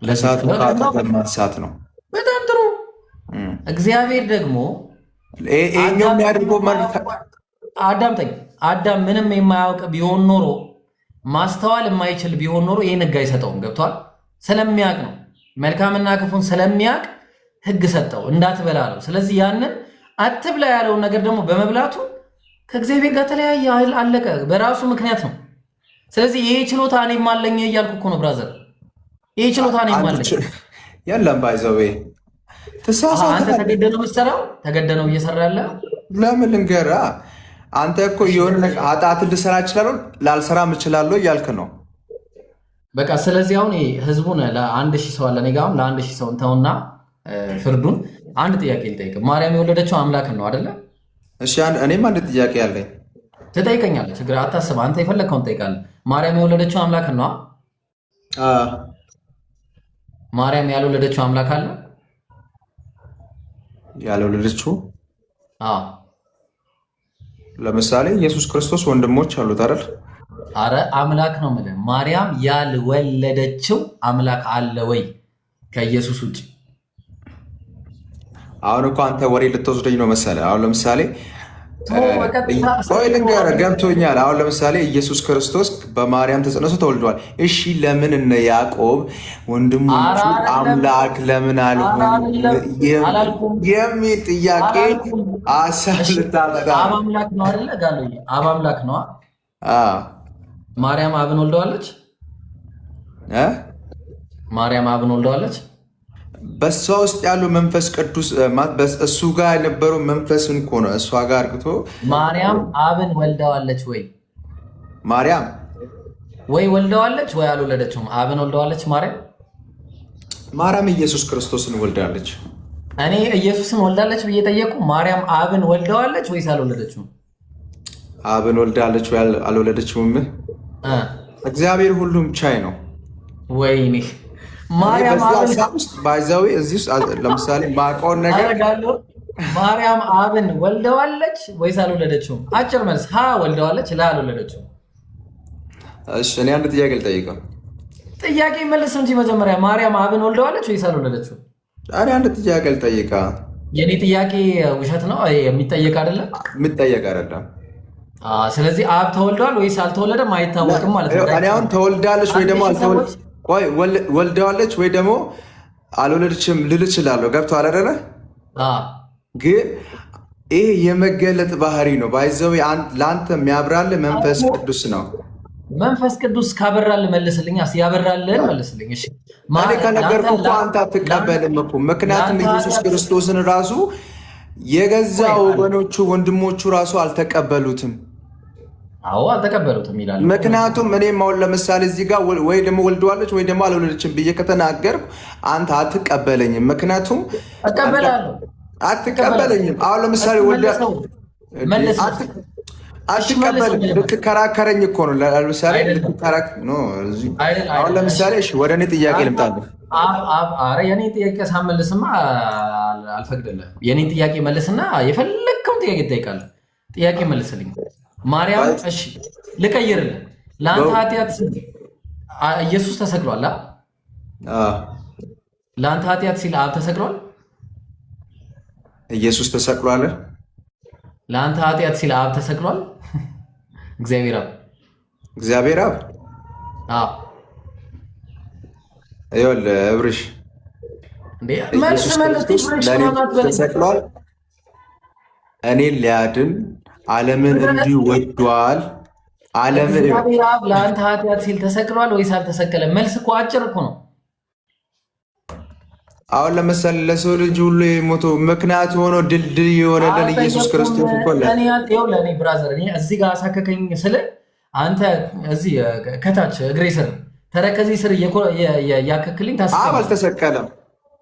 ለእሳቱን ካጠገቡ ማንሳት ነው። በጣም ጥሩ። እግዚአብሔር ደግሞ ይሄኛው የሚያደርገው አዳምጠኝ። አዳም ምንም የማያውቅ ቢሆን ኖሮ ማስተዋል የማይችል ቢሆን ኖሮ ይህን ህግ አይሰጠውም። ገብቷል? ስለሚያውቅ ነው። መልካምና ክፉን ስለሚያውቅ ህግ ሰጠው፣ እንዳትበላ አለው። ስለዚህ ያንን አትብላ ያለውን ነገር ደግሞ በመብላቱ ከእግዚአብሔር ጋር ተለያየ፣ አለቀ። በራሱ ምክንያት ነው። ስለዚህ ይሄ ችሎታ እኔም አለኝ እያልኩ እኮ ነው ብራዘር። ይሄ ችሎታ እኔም አለኝ። የለም ባይዘዌ አንተ ተገደህ ነው የምትሰራው፣ ተገደህ ነው እየሰራ ያለ። ለምን ልንገርህ፣ አንተ እኮ የሆነ ኃጢአትን ልሰራ እችላለሁ ላልሰራም እችላለሁ እያልክ ነው። በቃ ስለዚህ አሁን ህዝቡን ለ1000 ሰው አለ። እኔ ጋር አሁን ለ1000 ሰው እንተውና ፍርዱን አንድ ጥያቄ ልጠይቅ። ማርያም የወለደችው አምላክን ነው አይደለ? እሺ እኔም አንድ ጥያቄ አለኝ። ትጠይቀኛለህ፣ ችግር አታስብ። አንተ የፈለግከውን ትጠይቃለህ። ማርያም የወለደችው አምላክን ነው? ማርያም ያልወለደችው አምላክ አለ? ያልወለደችው ለምሳሌ ኢየሱስ ክርስቶስ ወንድሞች አሉት አይደል? አረ አምላክ ነው የምልህ። ማርያም ያልወለደችው አምላክ አለ ወይ ከኢየሱስ ውጭ? አሁን እኮ አንተ ወሬ ልትወስደኝ ነው መሰለህ። አሁን ለምሳሌ ቆይ ልንገርህ፣ ገብቶኛል። አሁን ለምሳሌ ኢየሱስ ክርስቶስ በማርያም ተጸንሶ ተወልዷል። እሺ ለምን እነ ያዕቆብ ወንድሞቹ አምላክ ለምን አልሆኑም የሚል ጥያቄ አሳብ ልታመጣ አብ አምላክ ነው አይደለ? ጋሎዬ አብ አምላክ ነው። ማርያም አብን ወልደዋለች? ማርያም አብን ወልደዋለች? በእሷ ውስጥ ያለው መንፈስ ቅዱስ እሱ ጋር የነበረው መንፈስን እኮ ነው እሷ ጋር አርግቶ። ማርያም አብን ወልደዋለች ወይ? ማርያም ወይ ወልደዋለች ወይ አልወለደችውም? አብን ወልደዋለች ማርያም? ማርያም ኢየሱስ ክርስቶስን ወልዳለች። እኔ ኢየሱስን ወልዳለች ብዬ ጠየቁ። ማርያም አብን ወልደዋለች ወይስ አልወለደችውም? አብን ወልዳለች ወይ አልወለደችውም? እግዚአብሔር ሁሉም ቻይ ነው። ወይኔ ማርያም አብን ባይዛዊ እዚህ ለምሳሌ ማውቀውን ነገር ማርያም አብን ወልደዋለች ወይስ አልወለደችውም? አጭር መልስ፣ ሀ ወልደዋለች፣ ላ አልወለደችውም። እሺ እኔ አንድ ጥያቄ ልጠይቀው። ጥያቄ መልስ እንጂ መጀመሪያ ማርያም አብን ወልደዋለች ወይስ አልወለደችውም? እኔ አንድ ጥያቄ ልጠይቃ። የኔ ጥያቄ ውሸት ነው? የሚጠየቅ አይደለም? የሚጠየቅ አይደለም። ስለዚህ አብ ተወልደዋል ወይስ አልተወለደም አይታወቅም ማለት ነው። እኔ አሁን ተወልዳለች ወይ ደግሞ ወልደዋለች ወይ ደግሞ አልወለደችም ልል እችላለሁ። ገብቶሃል አይደለ? ግን ይህ የመገለጥ ባህሪ ነው። ባይዘው ለአንተ የሚያብራልህ መንፈስ ቅዱስ ነው። መንፈስ ቅዱስ ካበራልህ መልስልኝ። ያበራልህን መልስልኝ። እሺ እኔ ከነገርኩህ እኮ አንተ አትቀበልም እኮ። ምክንያቱም ኢየሱስ ክርስቶስን ራሱ የገዛ ወገኖቹ ወንድሞቹ ራሱ አልተቀበሉትም። አዎ አልተቀበሉትም ይላል። ምክንያቱም እኔም አሁን ለምሳሌ እዚህ ጋር ወይ ደግሞ ወልደዋለች ወይ ደግሞ አልወለደችም ብዬ ከተናገርኩ አንተ አትቀበለኝም። ምክንያቱም እቀበላለሁ። አትቀበለኝም። አሁን ለምሳሌ አትቀበልም። ልትከራከረኝ እኮ ነው። ለምሳሌ አሁን ለምሳሌ ወደ እኔ ጥያቄ ልምጣልህ። ኧረ የኔ ጥያቄ ሳመልስማ አልፈቅድልህም። የኔ ጥያቄ መልስና የፈለግከውን ጥያቄ ትጠይቃለህ። ጥያቄ መልስልኝ። ማርያም እሺ ልቀይርልህ። ለአንተ ኃጢአት ኢየሱስ ተሰቅሏል። ለአንተ ኃጢአት ሲል አብ ተሰቅሏል። ኢየሱስ ተሰቅሏል። ለአንተ ኃጢአት ሲል አብ ተሰቅሏል። እግዚአብሔር አብ ይኸውልህ እብርሽ ተሰቅሏል። እኔን ሊያድን ዓለምን እንዲሁ ወዷል። ዓለምን ለአንተ ኃጢአት ሲል ተሰቅሏል ወይስ አልተሰቀለም? መልስ እኮ አጭር እኮ ነው። አሁን ለምሳሌ ለሰው ልጅ ሁሉ የሞተው ምክንያት የሆነው ድልድይ የሆነልን ኢየሱስ ክርስቶስ እኮ ለእኔ ብራዘር፣ እዚህ ጋር አሳከከኝ ስል አንተ እዚህ ከታች እግሬ ስር ተረከዜ ስር እያከክልኝ አብ አልተሰቀለም።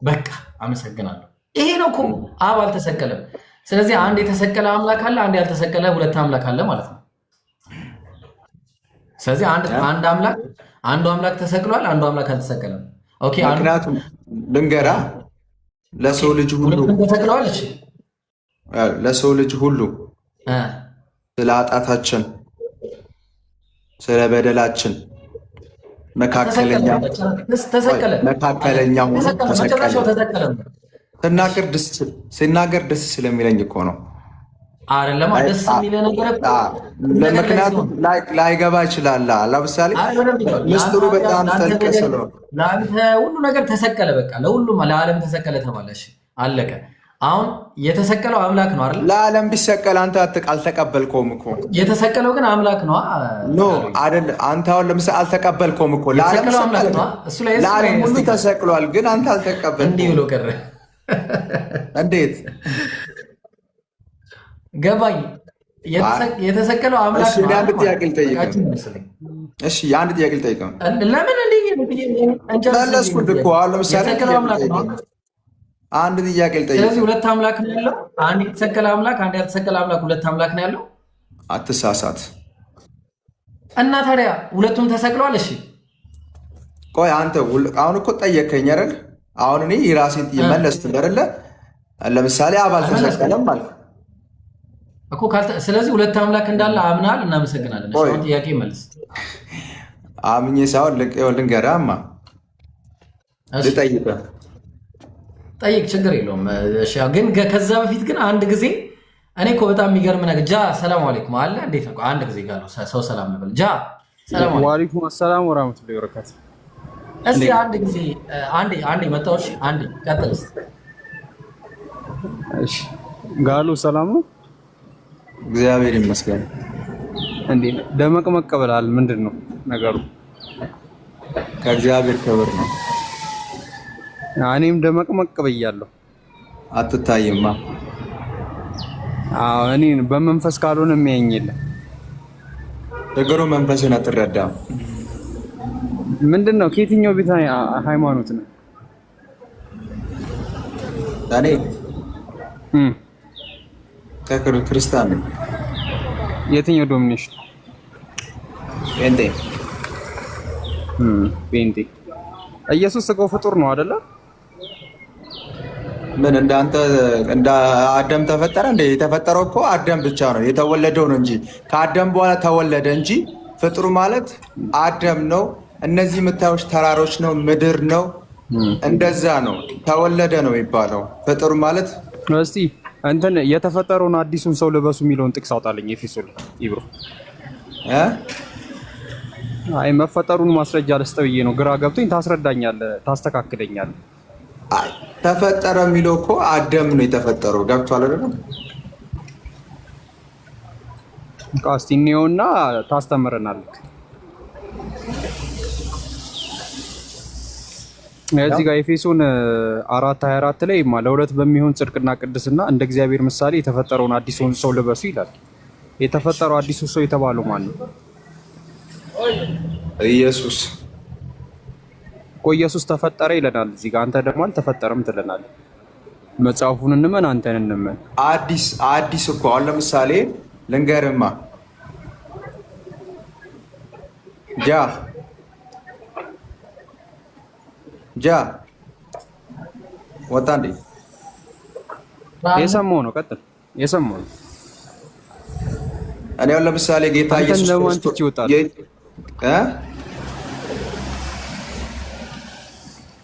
በቃ አመሰግናለሁ። ይሄ ነው እኮ አብ አልተሰቀለም። ስለዚህ አንድ የተሰቀለ አምላክ አለ፣ አንድ ያልተሰቀለ ሁለት አምላክ አለ ማለት ነው። ስለዚህ አንዱ አምላክ ተሰቅሏል፣ አንዱ አምላክ አልተሰቀለም። ኦኬ ምክንያቱም ልንገራ ለሰው ልጅ ሁሉ ተሰቅለዋል። እሺ ለሰው ልጅ ሁሉ ስለ ኃጢአታችን ስለ በደላችን መካከለኛ ሆኖ ተሰቀለ። ሲናገር ደስ ስለሚለኝ እኮ ነው። አይደለም ደስ የሚል ነገር ምክንያቱም ላይገባ ይችላል። ለምሳሌ ምስጢሩ በጣም ጠልቅ ስለሆነ ለአንተ ሁሉ ነገር ተሰቀለ። በቃ ለሁሉም ለዓለም ተሰቀለ ተባለሽ፣ አለቀ። አሁን የተሰቀለው አምላክ ነው አይደል? ለዓለም ቢሰቀል አንተ አልተቀበልከውም እኮ። የተሰቀለው ግን አምላክ ነው አይደል? አንተ አሁን ለምሳሌ አልተቀበልከውም እኮ። ለዓለም ሁሉ ተሰቅሏል፣ ግን አንተ አልተቀበልከውም። እንዲህ ብሎ ቀረ። እንዴት ገባኝ። የተሰቀለው አምላክ ነው። አንድ ጥያቄ ልጠይቅህ። እሺ አንድ ጥያቄ ልጠይቅህ። ለምን መለስኩት እኮ። አሁን ለምሳሌ አንድ ጥያቄ ልጠይቅህ። ስለዚህ ሁለት አምላክ ነው ያለው። አንድ የተሰቀለ አምላክ፣ አንድ ያልተሰቀለ አምላክ፣ ሁለት አምላክ ነው ያለው። አትሳሳት። እና ታዲያ ሁለቱም ተሰቅለዋል። እሺ ቆይ አንተ አሁን እኮ ጠየከኝ አይደል? አሁን እኔ የራሴን መለስኩት አይደለ? ለምሳሌ አብ አልተሰቀለም ማለት እኮ። ስለዚህ ሁለት አምላክ እንዳለ አምናል። እናመሰግናለን። እሺ ጥያቄ መልስ። አምኜ ሳይሆን ልንገርህማ፣ ልጠይቅህ። ጠይቅ፣ ችግር የለውም። እሺ ግን ከዛ በፊት ግን አንድ ጊዜ እኔ እኮ በጣም የሚገርም ነገር ጃ ሰላም አለይኩም አለ። እንዴት ነው? አንድ ጊዜ ጋር ሰው ሰላም ነበር። ጃ ሰላም አለይኩም። ወአለይኩም ሰላም ወራህመቱላሂ ወበረካቱ። እስቲ አንድ ጊዜ አንዴ መጣው። እሺ አንዴ ቀጥል። እሺ ጋሉ ሰላም ነው? እግዚአብሔር ይመስገን። እንዴ ደመቅመቅ ብለሃል። ምንድን ነው ነገሩ? ከእግዚአብሔር ክብር ነው። እኔም ደመቅመቅ ብያለሁ። አትታይማ። አዎ እኔ በመንፈስ ካልሆነ የሚያየኝ የለም። ችግሩ መንፈስን አትረዳም። ምንድን ነው? ከየትኛው ቤት ሃይማኖት ነው? እኔ እም ክርስቲያን ነኝ። የትኛው ዶሚኔሽን? ጴንጤ። ጴንጤ። ኢየሱስ ስጋው ፍጡር ነው አይደለ? ምን እንዳንተ እንደ አዳም ተፈጠረ እንዴ? የተፈጠረው እኮ አዳም ብቻ ነው የተወለደው ነው እንጂ ከአዳም በኋላ ተወለደ እንጂ ፍጡር ማለት አዳም ነው። እነዚህ የምታዩት ተራሮች ነው፣ ምድር ነው፣ እንደዛ ነው። ተወለደ ነው የሚባለው። ፍጡር ማለት እስቲ እንትን የተፈጠረውን አዲሱን ሰው ልበሱ የሚለውን ጥቅስ አውጣልኝ። ኤፌሶን ኢብሮ አይ መፈጠሩን ማስረጃ ልስጠው ብዬ ነው። ግራ ገብቶኝ ታስረዳኛለህ፣ ታስተካክለኛለህ። ተፈጠረ የሚለው እኮ አዳም ነው የተፈጠረው። ገብቷል አይደል? እስቲ እንየውና ታስተምረናለህ። እዚህ ጋር ኤፌሶን 4:24 ላይ ለሁለት በሚሆን ጽድቅና ቅድስና እንደ እግዚአብሔር ምሳሌ የተፈጠረውን አዲሱን ሰው ልበሱ ይላል። የተፈጠረው አዲሱ ሰው የተባለው ማን ነው? ኢየሱስ። ኢየሱስ ተፈጠረ ይለናል እዚህ ጋር። አንተ ደግሞ አልተፈጠረም ትለናለህ። መጽሐፉን እንመን አንተን እንመን። አዲስ እኮ አሁን ለምሳሌ ልንገርማ ጃ ወጣ እንዴ? የሰማው ነው። ቀጥል። የሰማው ነው። እኔ አሁን ለምሳሌ ጌታ ኢየሱስ ክርስቶስ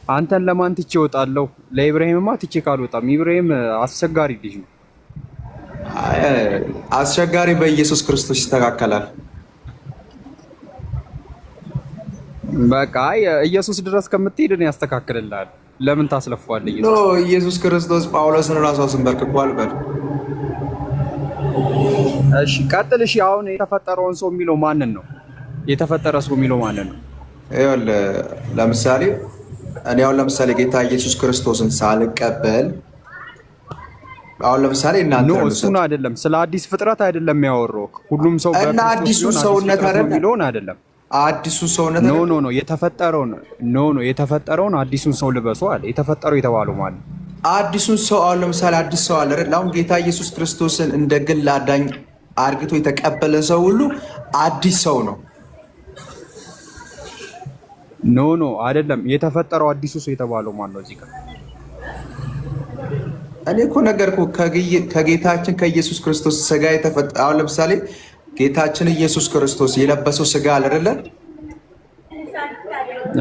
አንተን ለማን ትቼ እወጣለሁ? ለኢብራሂምማ ትቼ ካልወጣም። ኢብራሂም አስቸጋሪ ልጅ ነው። አስቸጋሪ በኢየሱስ ክርስቶስ ይስተካከላል። በቃ ኢየሱስ ድረስ ከምትሄድ እኔ ያስተካክልልሃል። ለምን ታስለፈዋለህ? ኢየሱስ ክርስቶስ ጳውሎስን ራሱ አስንበርክኳል። በል እሺ ቀጥል። እሺ አሁን የተፈጠረውን ሰው የሚለው ማንን ነው? የተፈጠረ ሰው የሚለው ማንን ነው? ይኸውልህ ለምሳሌ እኔ አሁን ለምሳሌ ጌታ ኢየሱስ ክርስቶስን ሳልቀበል አሁን ለምሳሌ እናንተ እሱን አይደለም፣ ስለ አዲስ ፍጥረት አይደለም ያወራው። ሁሉም ሰው እና አዲሱ ሰውነት አይደለም አዲሱ ሰውነት ኖ የተፈጠረውን አዲሱን ሰው ልበሱ አለ። የተፈጠረው የተባለው ማለት አዲሱን ሰው አሁን ለምሳሌ አዲስ ሰው አለ አይደል? አሁን ጌታ ኢየሱስ ክርስቶስን እንደ ግል አዳኝ አርግቶ የተቀበለ ሰው ሁሉ አዲስ ሰው ነው። ኖ አይደለም። የተፈጠረው አዲሱ ሰው የተባለው ማለት ነው። እዚህ ጋር እኔ እኮ ነገርኩህ ከጌታችን ከኢየሱስ ክርስቶስ ስጋ የተፈጠረ አሁን ለምሳሌ ጌታችን ኢየሱስ ክርስቶስ የለበሰው ስጋ አለ አይደለ?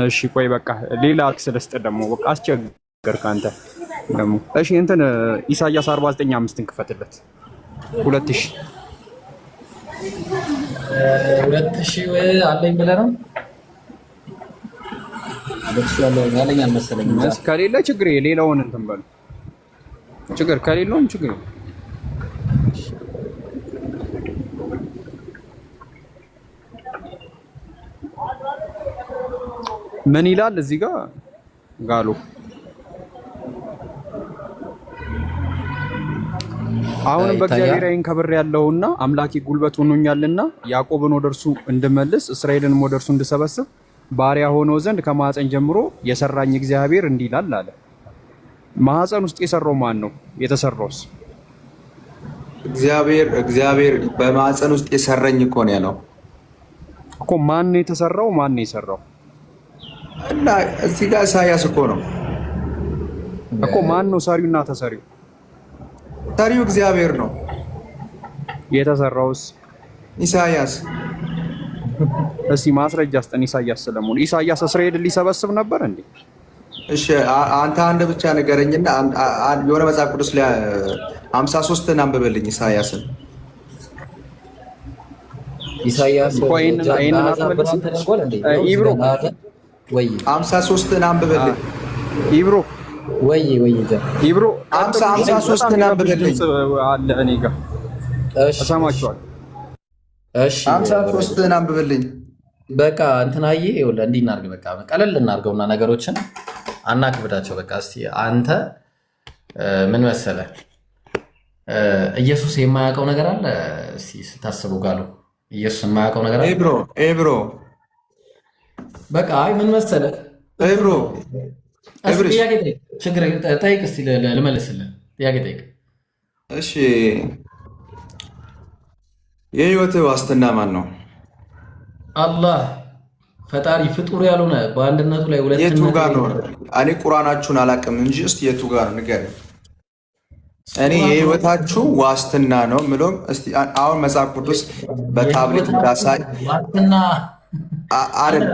እሺ ቆይ በቃ ሌላ አክሰለስተ ደግሞ በቃ አስቸገርክ አንተ ደግሞ። እሺ እንትን ኢሳይያስ 49:5 እንክፈትለት 2000 አለኝ ብለህ ነው? ያለኝ አልመሰለኝም። ከሌለ ችግር የሌላውን እንትን በል ችግር ከሌለውም ችግር ምን ይላል እዚህ ጋር ጋሎ አሁንም በእግዚአብሔር ዓይን ከብር ያለውና አምላኬ ጉልበት ሆኖኛልና ያዕቆብን ወደ እርሱ እንድመልስ እስራኤልንም ወደ እርሱ እንድሰበስብ ባሪያ ሆኖ ዘንድ ከማህፀን ጀምሮ የሰራኝ እግዚአብሔር እንዲህ ይላል አለ። ማህፀን ውስጥ የሰራው ማን ነው? የተሰራውስ እግዚአብሔር በማህፀን ውስጥ የሰራኝ እኮ ነው ያለው እኮ። ማን ነው የተሰራው? ማን ነው የሰራው? እና እዚህ ጋር ኢሳያስ እኮ ነው እኮ። ማን ነው ሰሪውና ተሰሪው? ሰሪው እግዚአብሔር ነው። የተሰራውስ ኢሳያስ። እስቲ ማስረጃ ስጠን። ኢሳያስ ስለሞን ኢሳያስ እስራኤልን ሊሰበስብ ነበር እንዴ? እሺ አንተ አንድ ብቻ ንገረኝና የሆነ መጽሐፍ ቅዱስ ላይ 53 አንብበልኝ ኢሳያስን። ኢሳያስ ይሄንን አትመልስም? ኢብሮ ወይ 53 አንብበልኝ ኢብሮ ወይ ኢብሮ 53 አንብበልኝ አለ እኔ ጋር እሰማችኋለሁ። እሺ 53 አንብበልኝ። በቃ እንትናዬ ይኸውልህ እንዲህ እናድርግ። በቃ ቀለል እናድርገውና ነገሮችን አናክብዳቸው። በቃ እስቲ አንተ ምን መሰለህ ኢየሱስ የማያውቀው ነገር አለ? እስቲ ስታስቡ ጋሉ ኢየሱስ የማያውቀው ነገር አለ? ኤብሮ በቃ አይ ምን መሰለህ ኤብሮ ጥያቄ ጠይቅ፣ ችግር ጠይቅ። እስኪ ልመልስልህ። ጥያቄ ጠይቅ። እሺ፣ የህይወት ዋስትና ማን ነው? አላህ ፈጣሪ ፍጡር ያልሆነ በአንድነቱ ላይ ሁለት። የቱ ጋር ነው? እኔ ቁርአናችሁን አላውቅም እንጂ እስቲ የቱ ጋር ንገረኝ። እኔ የህይወታችሁ ዋስትና ነው ምሎም እስቲ አሁን መጽሐፍ ቅዱስ በታብሌት እንዳሳይ ዋስትና አይደል?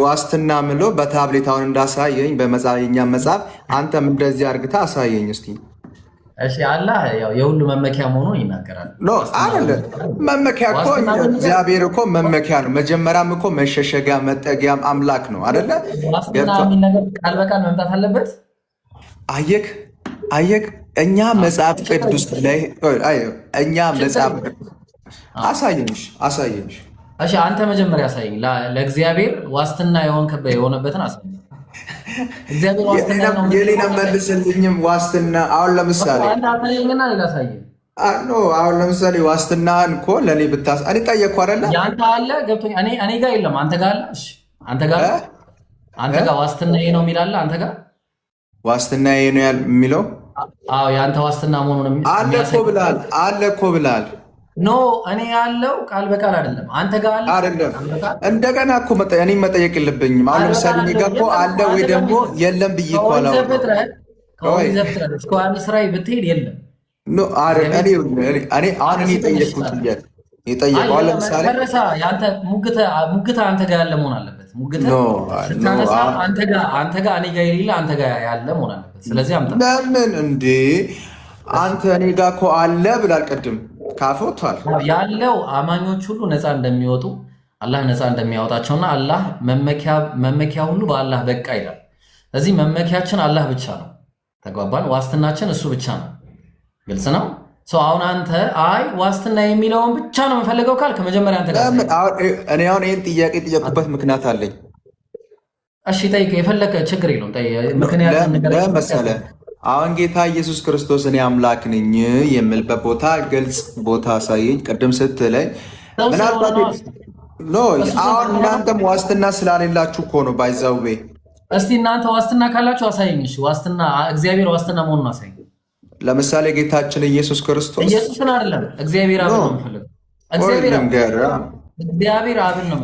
ዋስትና ምሎ በታብሌት አሁን እንዳሳየኝ በመጽሐፍኛ መጽሐፍ አንተም እንደዚህ አርግታ አሳየኝ እስቲ። እሺ አላህ ያው የሁሉ መመኪያ መሆኑን ይናገራል። አይደል? መመኪያ እኮ እግዚአብሔር እኮ መመኪያ ነው። መጀመሪያም እኮ መሸሸጊያ መጠጊያም አምላክ ነው አይደለ? ዋስትና የሚል ነገር ቃል በቃል መምጣት አለበት። አየክ እኛ መጽሐፍ ቅዱስ ላይ እኛ መጽሐፍ አሳየንሽ። እሺ አንተ መጀመሪያ አሳየኝ። ለእግዚአብሔር ዋስትና የሆነበትን አሳየኝ። እግዚአብሔር ዋስትና ነው። የሌላ መልስልኝም ዋስትና አሁን ለምሳሌ አሁን ለምሳሌ ዋስትናህን እኮ ለእኔ ብታስ እኔ ጠየቅኩ አይደለ? ያንተ አለ ገብቶኝ እኔ ጋር የለም። አንተ ጋር አለ። እሺ አንተ ጋር ዋስትና ነው የሚላለ አንተ ጋር ዋስትና ነው የሚለው? አዎ ያንተ ዋስትና መሆኑን አለ እኮ ብላል። ኖ እኔ ያለው ቃል በቃል አይደለም። አንተ ጋር አለ አይደለም። እንደገና እኮ እኔ መጠየቅ የለብኝም። አሁን ለምሳሌ እኔ ጋር እኮ አለ ወይ ደግሞ የለም ብዬ እኮ አላወራሁም። እስከ እስራኤል ብትሄድ የለም። ኖ እኔ አሁን እኔ የጠየቀው ለምሳሌ ያንተ ሙግታ አንተ ጋር ያለ መሆን አለበት። ሙግታ ስታነሳ አንተ ጋር እኔ ጋር የሌለ አንተ ጋር ያለ መሆን አለበት። ስለዚህ አምጣ። ለምን እንዴ አንተ እኔ ጋር እኮ አለ ብላል ቅድም ካፎቷል ያለው አማኞች ሁሉ ነፃ እንደሚወጡ አላህ ነፃ እንደሚያወጣቸውና አላህ መመኪያ ሁሉ በአላህ በቃ ይላል። ስለዚህ መመኪያችን አላህ ብቻ ነው። ተግባባን? ዋስትናችን እሱ ብቻ ነው። ግልጽ ነው። አሁን አንተ አይ ዋስትና የሚለውን ብቻ ነው የምፈልገው ካልክ መጀመሪያ አንተ ጋር እኔ አሁን ይህን ጥያቄ ጠየቅኩበት ምክንያት አለኝ። እሺ ጠይቅ፣ የፈለከ ችግር የለውም። ምክንያት መሰለህ አሁን ጌታ ኢየሱስ ክርስቶስ እኔ አምላክ ነኝ የምልበት ቦታ ግልጽ ቦታ አሳየኝ። ቅድም ስትለኝ ምናልባት አሁን እናንተም ዋስትና ስላሌላችሁ እኮ ነው ባይዛዌ። እስቲ እናንተ ዋስትና ካላችሁ አሳየኝ። ዋስትና እግዚአብሔር ዋስትና መሆኑን አሳየኝ። ለምሳሌ ጌታችን ኢየሱስ ክርስቶስ ኢየሱስን አይደለም እግዚአብሔር አብን ነው የምፈልገው። እግዚአብሔር አብን ነው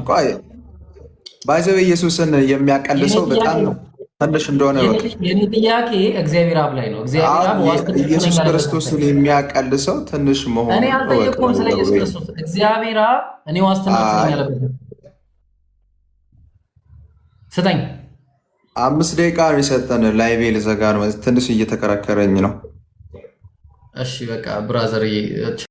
ባይዛዌ። ኢየሱስን የሚያቀልሰው በጣም ነው ትንሽ እንደሆነ የኔ ጥያቄ እግዚአብሔር አብ ላይ ነው። እግዚአብሔር አብ ዋስትና ኢየሱስ ክርስቶስን የሚያቀልሰው ትንሽ መሆኑ እኔ አልጠየቅኩም ስለ ኢየሱስ ክርስቶስ። እግዚአብሔር አብ እኔ ዋስትና ያለበት ስጠኝ። 5 ደቂቃ ነው የሰጠን። ላይቬ ልዘጋ ነው። ትንሽ እየተከራከረኝ ነው። እሺ በቃ ብራዘር